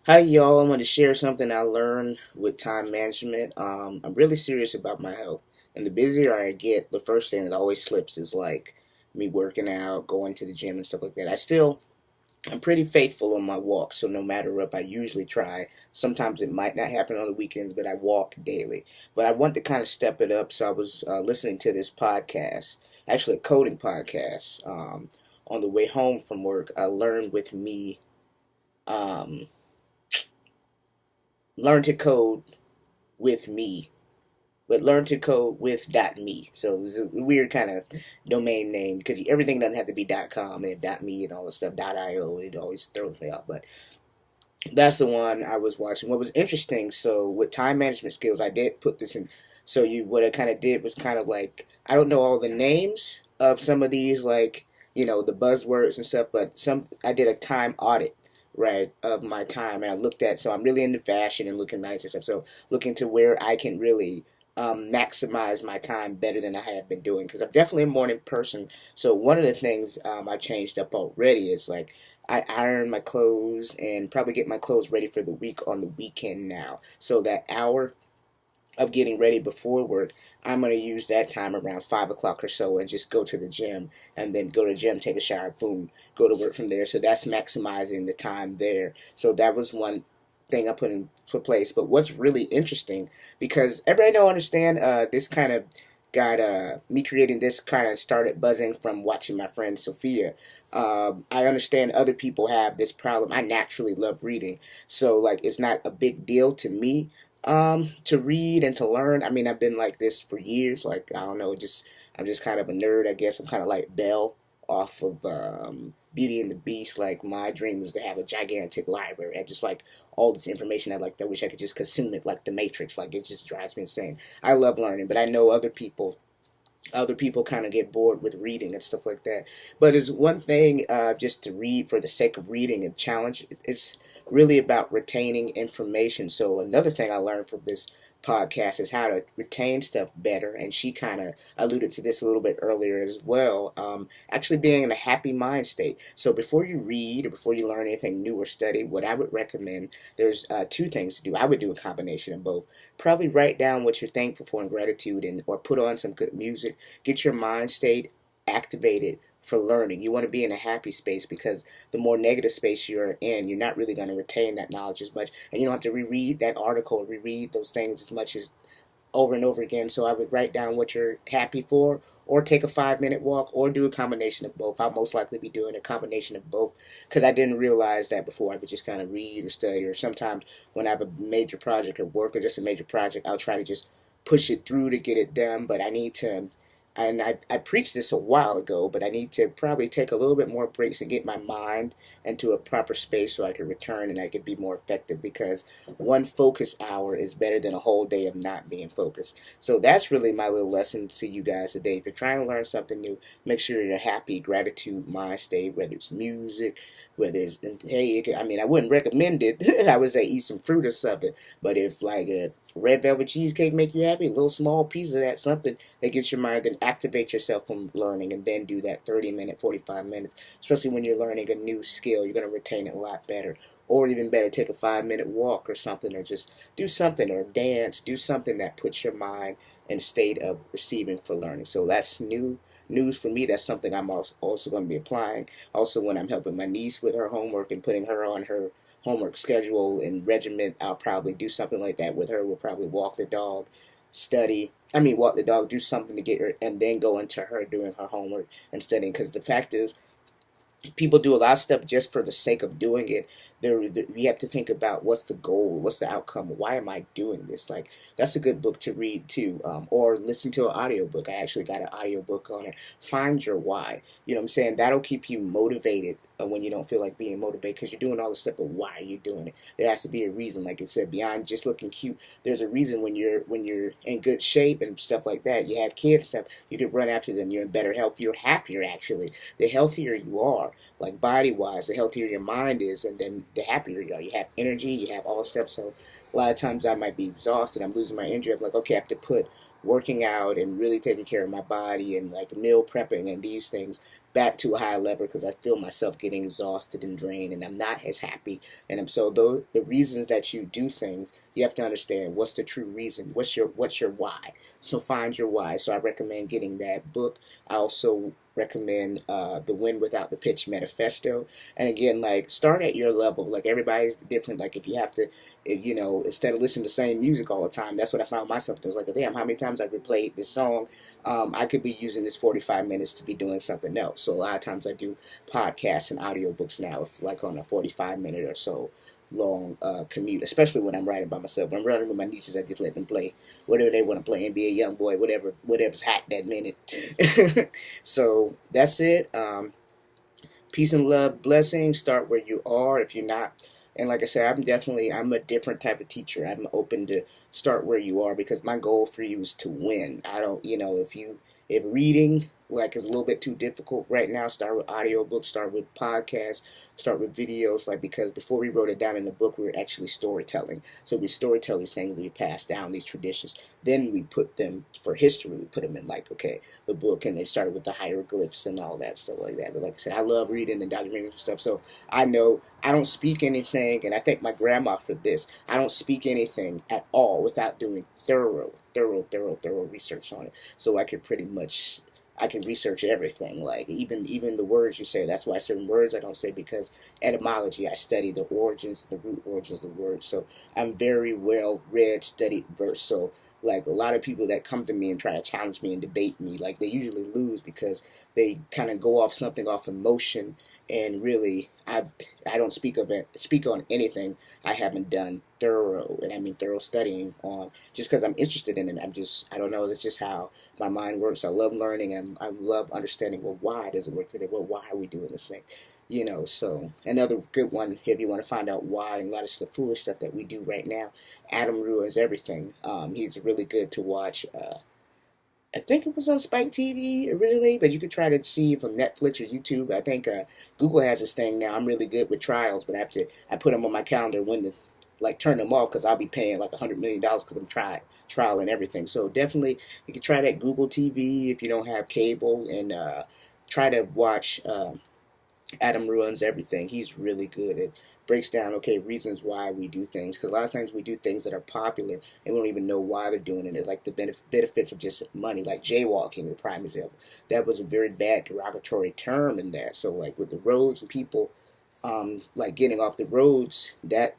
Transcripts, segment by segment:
Hi y'all, I'm going to share something I learned with time management. I'm really serious about my health, and the busier I get, the first thing that always slips is like me working out, going to the gym and stuff like that. I'm pretty faithful on my walks, so no matter what, I usually try. Sometimes it might not happen on the weekends, but I walk daily. But I want to kind of step it up, so I was listening to this podcast, actually a coding podcast, on the way home from work. I learned with me. Um, Learn to code with me, but learn to code with .me. So it was a weird kind of domain name because everything doesn't have to be .com and .me and all the stuff .io. It always throws me off, but that's the one I was watching. What was interesting, so with time management skills, I did put this in. So you, what I kind of did was kind of like I don't know all the names of some of these, like the buzzwords and stuff, but some I did a time audit, right, of my time, and I looked at. So I'm really into fashion and looking nice and stuff. So looking to where I can really maximize my time better than I have been doing because I'm definitely a morning person. So one of the things I changed up already is like I iron my clothes and probably get my clothes ready for the week on the weekend now. So that hour of getting ready before work, I'm going to use that time around 5 o'clock or so and just go to the gym and then go to the gym, take a shower, boom, go to work from there. So that's maximizing the time there. So that was one thing I put in place. But what's really interesting, because everybody don't understand, this kind of got me creating this kind of started buzzing from watching my friend Sophia. I understand other people have this problem. I naturally love reading, so like it's not a big deal to me to read and to learn. I mean, I've been like this for years. Like, I don't know, just I'm just kind of a nerd, I guess. I'm kind of like Belle off of Beauty and the Beast. Like, my dream is to have a gigantic library. I just like all this information. I wish I could just consume it like the Matrix. Like, it just drives me insane. I love learning, but I know other people kind of get bored with reading and stuff like that. But it's one thing just to read for the sake of reading and challenge. It's really about retaining information. So another thing I learned from this podcast is how to retain stuff better. And she kind of alluded to this a little bit earlier as well. Actually being in a happy mind state. So before you read or before you learn anything new or study, what I would recommend, there's two things to do. I would do a combination of both. Probably write down what you're thankful for and gratitude, and or put on some good music. Get your mind state activated for learning. You want to be in a happy space because the more negative space you're in, you're not really going to retain that knowledge as much. And you don't have to reread that article or reread those things as much as over and over again. So I would write down what you're happy for, or take a 5 minute walk, or do a combination of both. I'll most likely be doing a combination of both because I didn't realize that before. I would just kind of read or study, or sometimes when I have a major project at work or just a major project, I'll try to just push it through to get it done. But I need to, and I preached this a while ago, but I need to probably take a little bit more breaks and get my mind into a proper space so I can return and I can be more effective because one focus hour is better than a whole day of not being focused. So that's really my little lesson to you guys today. If you're trying to learn something new, make sure you're happy, gratitude, mind state, whether it's music, whether it's, hey, I mean, I wouldn't recommend it. I would say eat some fruit or something. But if like a red velvet cheesecake make you happy, a little small piece of that, something that gets your mind, then activate yourself from learning and then do that 30-minute, 45 minutes, especially when you're learning a new skill. You're going to retain it a lot better. Or even better, take a 5 minute walk or something, or just do something, or dance, do something that puts your mind in a state of receiving for learning. So that's new news for me. That's something I'm also going to be applying. Also, when I'm helping my niece with her homework and putting her on her homework schedule and regiment, I'll probably do something like that with her. We'll probably walk the dog, study. I mean, walk the dog, do something to get her, and then go into her doing her homework and studying. Because the fact is, people do a lot of stuff just for the sake of doing it. We have to think about what's the goal, what's the outcome, why am I doing this? Like, that's a good book to read too, or listen to an audiobook. I actually got an audiobook on it. Find your why. You know what I'm saying? That'll keep you motivated when you don't feel like being motivated because you're doing all this stuff, but why are you doing it? There has to be a reason. Like I said, beyond just looking cute, there's a reason. When you're in good shape and stuff like that, you have kids and stuff, you can run after them, you're in better health, you're happier actually. The healthier you are, like body wise, the healthier your mind is, and then the happier you are. You have energy, you have all stuff. So a lot of times I might be exhausted, I'm losing my energy. I'm like, okay, I have to put working out and really taking care of my body and like meal prepping and these things back to a higher level because I feel myself getting exhausted and drained, and I'm not as happy. And I'm so though the reasons that you do things, you have to understand what's the true reason. What's your why? So find your why. So I recommend getting that book. I also recommend The Win Without the Pitch Manifesto. And again, like start at your level. Like everybody's different. Like if you have to, instead of listening to the same music all the time, that's what I found myself. It was like, damn, how many times I've replayed this song? I could be using this 45 minutes to be doing something else. So a lot of times I do podcasts and audiobooks now, if, like on a 45-minute or so long commute, especially when I'm writing by myself. When I'm writing with my nieces, I just let them play whatever they want to play, NBA Youngboy, whatever's hot that minute. So that's it. Peace and love, blessings. Start where you are. If you're not, and like I said, I'm a different type of teacher. I'm open to start where you are because my goal for you is to win. I don't, if reading like is a little bit too difficult right now, start with audiobooks, start with podcasts, start with videos. Like because before we wrote it down in the book, we were actually storytelling. So we storytell these things, we pass down these traditions. Then we put them for history. We put them in like the book, and they started with the hieroglyphs and all that stuff like that. But like I said, I love reading and documentary stuff. So I know I don't speak anything, and I thank my grandma for this. I don't speak anything at all without doing thorough research on it. So I can research everything, like even the words you say. That's why certain words I don't say, because etymology, I study the origins, the root origins of the words. So I'm very well read, studied, versed. So like a lot of people that come to me and try to challenge me and debate me, like they usually lose because they kind of go off something off emotion, and really I don't speak on anything I haven't done thorough, and I mean thorough studying on, just because I'm interested in it. I don't know, that's just how my mind works. I love learning, and I love understanding, well, why does it work today? Well, why are we doing this thing? So another good one, if you want to find out why, and a lot of the foolish stuff that we do right now, Adam Ruins Everything. He's really good to watch. I think it was on Spike TV originally, but you could try to see from Netflix or YouTube. I think Google has this thing now. I'm really good with trials, but I put them on my calendar when to like turn them off, because I'll be paying like $100 million because I'm trial and everything. So definitely you can try that Google TV if you don't have cable, and try to watch Adam Ruins Everything. He's really good. It breaks down, reasons why we do things. Because a lot of times we do things that are popular and we don't even know why they're doing it. It's like the benefits of just money, like jaywalking, the prime example. That was a very bad derogatory term in that. So like with the roads and people like getting off the roads, that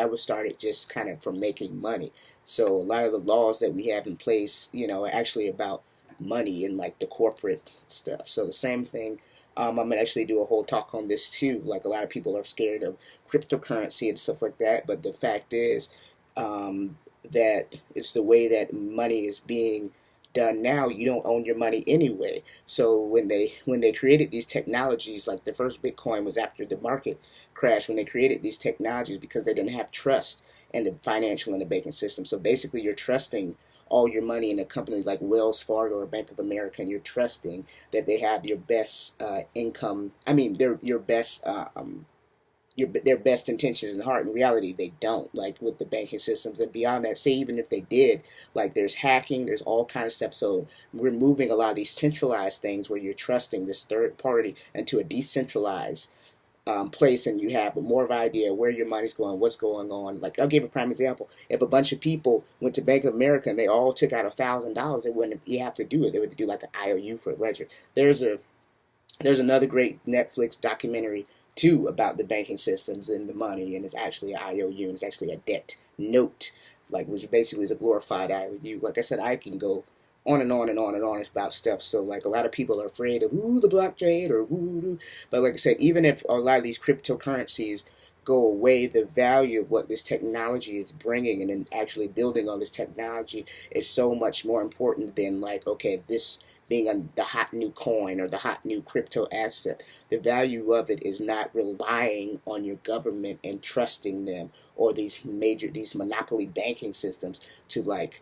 was started just kind of from making money. So a lot of the laws that we have in place, are actually about money and like the corporate stuff. So the same thing. I'm going to actually do a whole talk on this too. Like a lot of people are scared of cryptocurrency and stuff like that. But the fact is that it's the way that money is being done now. You don't own your money anyway. So when they created these technologies, like the first Bitcoin was after the market crash, when they created these technologies, because they didn't have trust in the financial and the banking system. So basically you're trusting all your money in a companies like Wells Fargo or Bank of America, and you're trusting that they have your best income. I mean, your best their best intentions in heart. In reality, they don't. Like with the banking systems, and beyond that, say even if they did, like there's hacking, there's all kind of stuff. So we're moving a lot of these centralized things where you're trusting this third party into a decentralized place, and you have more of an idea where your money's going, what's going on. Like I'll give a prime example. If a bunch of people went to Bank of America and they all took out $1,000, they wouldn't. You have to do it. They would do like an IOU for a ledger. There's another great Netflix documentary too about the banking systems and the money, and it's actually an IOU, and it's actually a debt note, like which basically is a glorified IOU. Like I said, I can go on and on and on and on about stuff. So like a lot of people are afraid of the blockchain or but like I said, even if a lot of these cryptocurrencies go away, the value of what this technology is bringing and then actually building on this technology is so much more important than like this being the hot new coin or the hot new crypto asset. The value of it is not relying on your government and trusting them, or these monopoly banking systems to like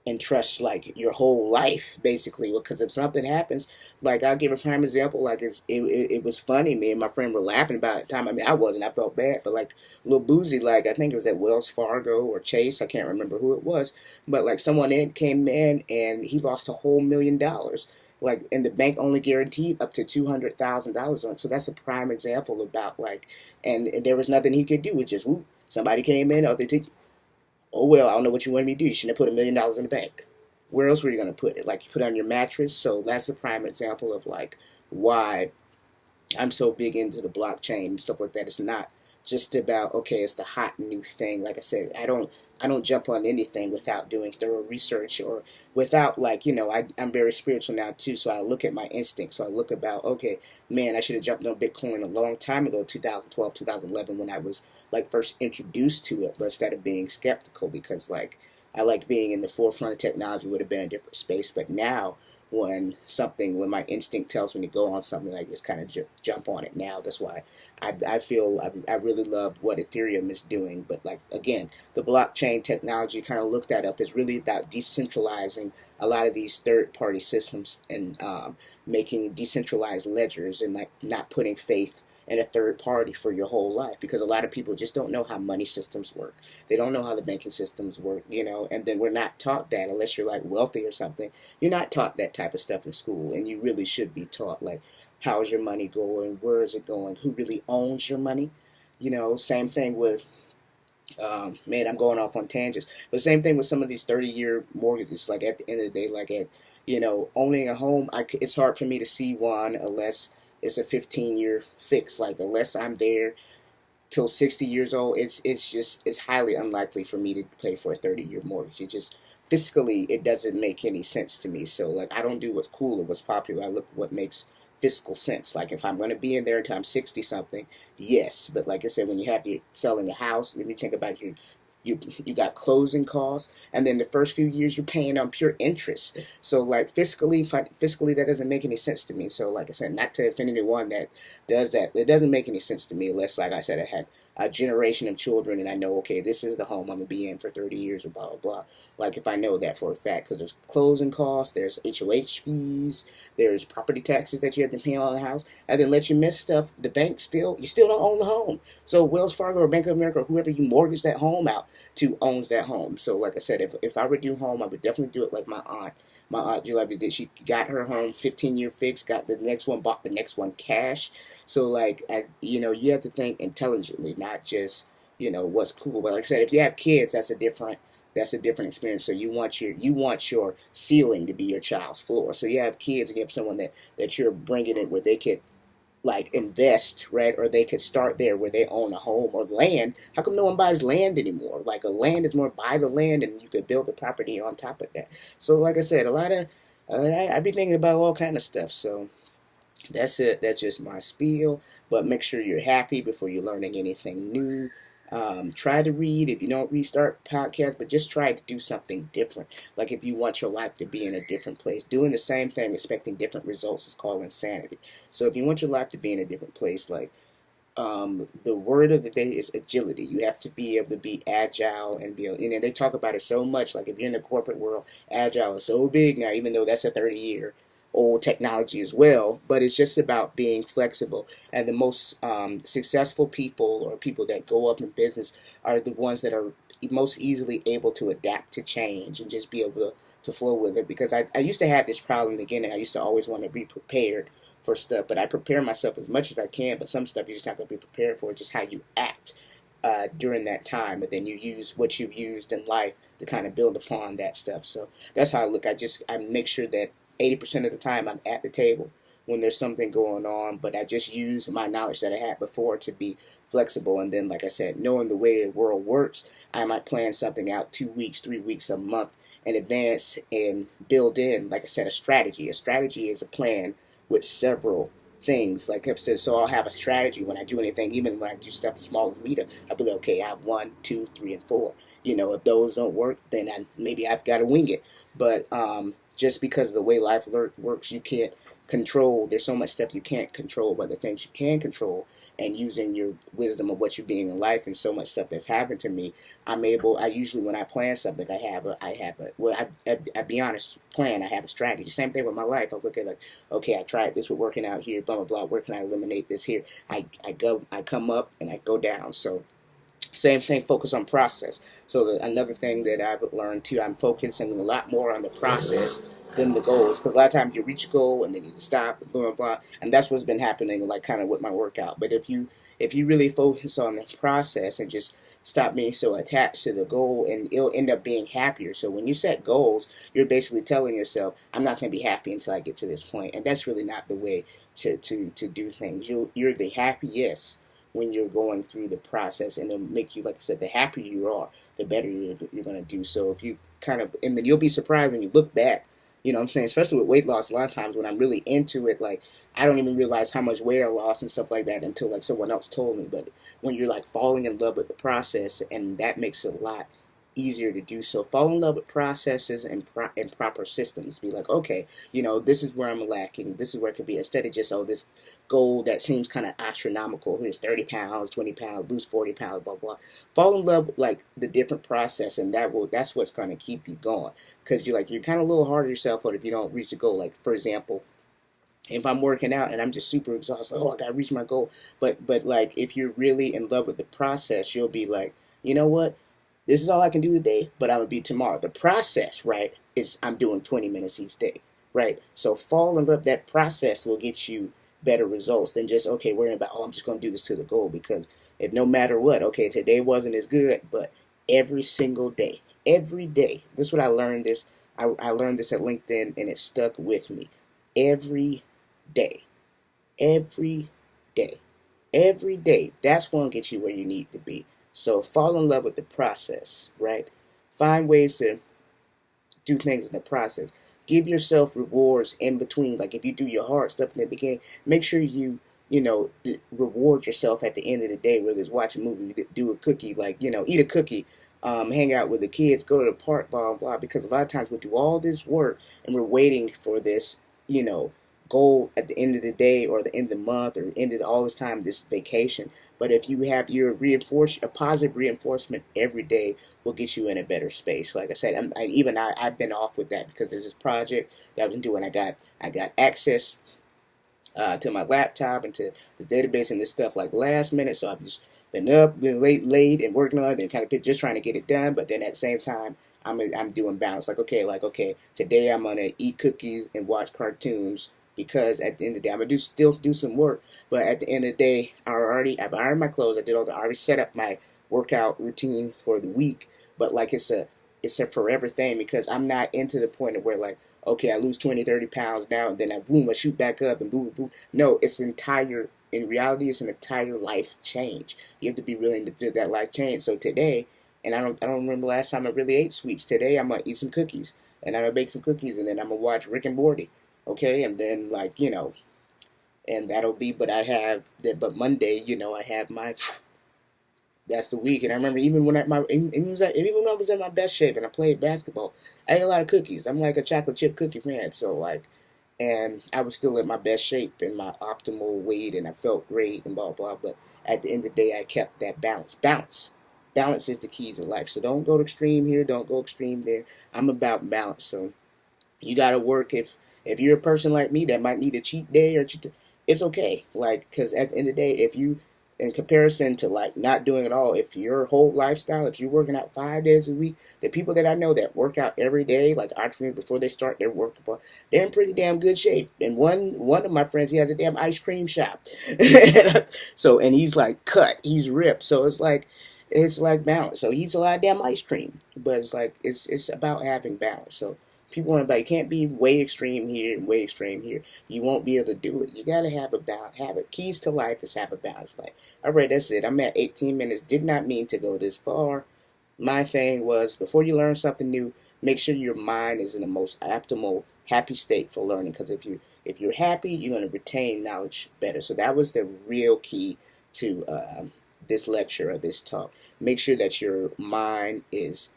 entrust like your whole life basically. Because if something happens, like I'll give a prime example, like it was funny, me and my friend were laughing about it time. I mean, I felt bad, but like Lil Boozy, like I think it was at Wells Fargo or Chase, I can't remember who it was, but like someone came in and he lost a whole $1 million, like, and the bank only guaranteed up to $200,000 on it. So that's a prime example about like, and there was nothing he could do. It just, whoop, somebody came in, oh, they take, oh well, I don't know what you wanted me to do. You shouldn't have put $1 million in the bank. Where else were you gonna put it? Like, you put it on your mattress. So that's a prime example of like why I'm so big into the blockchain and stuff like that. It's not just about, okay, it's the hot new thing. Like I said, I don't jump on anything without doing thorough research or without, like, I'm very spiritual now too, so I look at my instincts. So I look about, okay, man, I should have jumped on Bitcoin a long time ago, 2012, 2011, when I was like first introduced to it, but instead of being skeptical, because like I like being in the forefront of technology, would have been a different space. But now when my instinct tells me to go on something, I just kind of jump on it now. That's why I feel I really love what Ethereum is doing. But like, again, the blockchain technology, kind of look that up, is really about decentralizing a lot of these third-party systems and making decentralized ledgers, and like not putting faith in a third party for your whole life, because a lot of people just don't know how money systems work. They don't know how the banking systems work, and then we're not taught that unless you're like wealthy or something. You're not taught that type of stuff in school, and you really should be taught, like, how is your money going, where is it going, who really owns your money. Same thing with, man, I'm going off on tangents, but same thing with some of these 30-year mortgages. Like, at the end of the day, like, owning a home, it's hard for me to see one unless it's a 15-year fix. Like, unless I'm there till 60 years old, it's highly unlikely for me to pay for a 30-year mortgage. It just, fiscally, it doesn't make any sense to me. So like, I don't do what's cool or what's popular. I look at what makes fiscal sense. Like, if I'm going to be in there until I'm 60 something, yes. But like I said, when you have your selling a house, if you think about you got closing costs, and then the first few years you're paying on pure interest. So like, fiscally, that doesn't make any sense to me. So like I said, not to offend anyone that does that, it doesn't make any sense to me unless, like I said, I had a generation of children and I know, okay, this is the home I'm gonna be in for 30 years or blah blah blah. Like, if I know that for a fact, because there's closing costs, there's HOH fees, there's property taxes that you have to pay on the house, and then let you miss stuff. The bank you still don't own the home. So Wells Fargo or Bank of America or whoever you mortgage that home out to owns that home. So like I said, if I were to do home, I would definitely do it like my aunt. My aunt Julia did. She got her home 15-year fix, got the next one, bought the next one cash. So like, you have to think intelligently, not just what's cool. But like I said, if you have kids, that's a different experience. So you want your ceiling to be your child's floor. So you have kids and you have someone that you're bringing in where they could like invest, right? Or they could start there where they own a home or land. How come no one buys land anymore? Like, a land is more buy the land and you could build the property on top of that. So like I said, a lot of I be thinking about all kind of stuff. So that's it. That's just my spiel. But make sure you're happy before you're learning anything new. Try to read. If you don't read, start podcasts, but just try to do something different. Like, if you want your life to be in a different place, doing the same thing, expecting different results is called insanity. So if you want your life to be in a different place, like, the word of the day is agility. You have to be able to be agile and be able, and they talk about it so much. Like, if you're in the corporate world, agile is so big now, even though that's a 30-year old technology as well. But it's just about being flexible. And the most successful people, or people that go up in business, are the ones that are most easily able to adapt to change and just be able to flow with it. Because I used to have this problem again, and I used to always want to be prepared for stuff, but I prepare myself as much as I can, but some stuff you're just not going to be prepared for, just how you act during that time, but then you use what you've used in life to kind of build upon that stuff. So that's how I look. I make sure that 80% of the time I'm at the table when there's something going on, but I just use my knowledge that I had before to be flexible. And then, like I said, knowing the way the world works, I might plan something out 2 weeks, 3 weeks, a month in advance, and build in, like I said, a strategy. A strategy is a plan with several things. Like I've said, so I'll have a strategy when I do anything, even when I do stuff as small as meetup. I'll be like, okay, I have 1, 2, 3, and 4. If those don't work, then maybe I've got to wing it. But just because of the way life works, you can't control. There's so much stuff you can't control, but the things you can control, and using your wisdom of what you're being in life, and so much stuff that's happened to me, I usually, when I plan something, I be honest, I have a strategy. Same thing with my life. I look at, like, okay, I tried this, we're working out here, blah blah blah. Where can I eliminate this here? I come up and I go down. So Same thing, focus on process. So another thing that I've learned too, I'm focusing a lot more on the process than the goals. Because a lot of times you reach a goal and then you stop, blah blah blah, and that's what's been happening, like kind of with my workout. But if you really focus on the process and just stop being so attached to the goal, and it'll end up being happier. So when you set goals, you're basically telling yourself, I'm not going to be happy until I get to this point, and that's really not the way to do things. You're the happiest when you're going through the process, and it'll make you, like I said, the happier you are, the better you're going to do. So if you kind of, and then you'll be surprised when you look back, you know what I'm saying, especially with weight loss. A lot of times when I'm really into it, like I don't even realize how much weight I lost and stuff like that until like someone else told me. But when you're like falling in love with the process, and that makes it a lot easier to do. So fall in love with processes and proper systems. Be like, okay, this is where I'm lacking. This is where it could be, instead of just, oh, this goal that seems kind of astronomical. Here's 30 pounds, 20 pounds, lose 40 pounds, blah blah. Fall in love with like the different process, and that's what's going to keep you going. Because you're kind of a little hard on yourself if you don't reach the goal. Like for example, if I'm working out and I'm just super exhausted, oh, I gotta reach my goal. But like if you're really in love with the process, you'll be like, you know what? This is all I can do today, but I'm gonna be tomorrow. The process, right, is I'm doing 20 minutes each day, right? So fall in love. That process will get you better results than just, okay, worrying about, oh, I'm just gonna do this to the goal. Because if no matter what, okay, today wasn't as good, but every single day, every day. This is what I learned. I learned this at LinkedIn, and it stuck with me. Every day, every day, every day. That's going to get you where you need to be. So fall in love with the process, right? Find ways to do things in the process. Give yourself rewards in between. Like if you do your hard stuff in the beginning, make sure you reward yourself at the end of the day, whether it's watch a movie, do a cookie, like, eat a cookie, hang out with the kids, go to the park, blah, blah, blah. Because a lot of times we do all this work and we're waiting for this, goal at the end of the day or the end of the month or end of all this time, this vacation. But if you have your a positive reinforcement every day, will get you in a better space. Like I said, I've been off with that because there's this project that I've been doing. I got access to my laptop and to the database and this stuff like last minute. So I've just been up, been late, and working on it and kind of just trying to get it done. But then at the same time, I'm doing balance. Like okay, today I'm gonna eat cookies and watch cartoons, because at the end of the day, I'm gonna still do some work. But at the end of the day, I've ironed my clothes. I already set up my workout routine for the week. But like it's a forever thing, because I'm not into the point of where like, okay, I lose 20, 30 pounds now, and then I shoot back up and boom, boom. No, in reality, it's an entire life change. You have to be willing to do that life change. So today, and I don't remember last time I really ate sweets. Today I'm gonna eat some cookies, and I'm gonna bake some cookies, and then I'm gonna watch Rick and Morty. Okay, and then and that'll be. But I have that. But Monday, I have my. That's the week, and I remember even when even when I was in my best shape and I played basketball, I ate a lot of cookies. I'm like a chocolate chip cookie fan, so like, and I was still in my best shape and my optimal weight, and I felt great and blah blah. But at the end of the day, I kept that balance. Balance is the key to life. So don't go extreme here, don't go extreme there. I'm about balance. So you gotta work. If you're a person like me that might need a cheat day it's okay. Like, because at the end of the day, if you, in comparison to like not doing it all, if your whole lifestyle, if you're working out 5 days a week, the people that I know that work out every day, like entrepreneurs, before they start their work, they're in pretty damn good shape. And one of my friends, he has a damn ice cream shop. So, and he's like cut, he's ripped. So it's like balance. So he eats a lot of damn ice cream, but it's like it's about having balance. So people want to, you can't be way extreme here and way extreme here. You won't be able to do it. You gotta have a balance. Have it. Keys to life is have a balanced life. All right, that's it. I'm at 18 minutes. Did not mean to go this far. My thing was, before you learn something new, make sure your mind is in the most optimal, happy state for learning. Because if you're happy, you're gonna retain knowledge better. So that was the real key to this lecture or this talk. Make sure that your mind is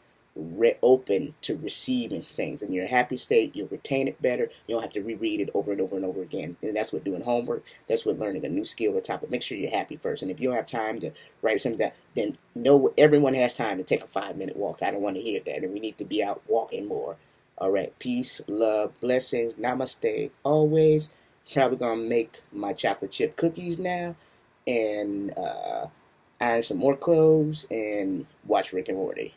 open to receiving things. In your happy state, you'll retain it better. You don't have to reread it over and over and over again. And that's what doing homework, that's what learning a new skill or topic. Make sure you're happy first. And if you don't have time to write something down, then know everyone has time to take a 5-minute walk. I don't want to hear that. And we need to be out walking more. All right. Peace, love, blessings. Namaste. Always. Probably going to make my chocolate chip cookies now. And iron some more clothes, and watch Rick and Morty.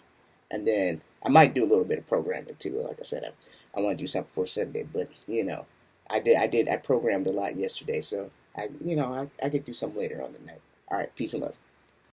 And then I might do a little bit of programming too. Like I said, I want to do something for Sunday, but I programmed a lot yesterday, so I could do something later on tonight. All right, peace and love.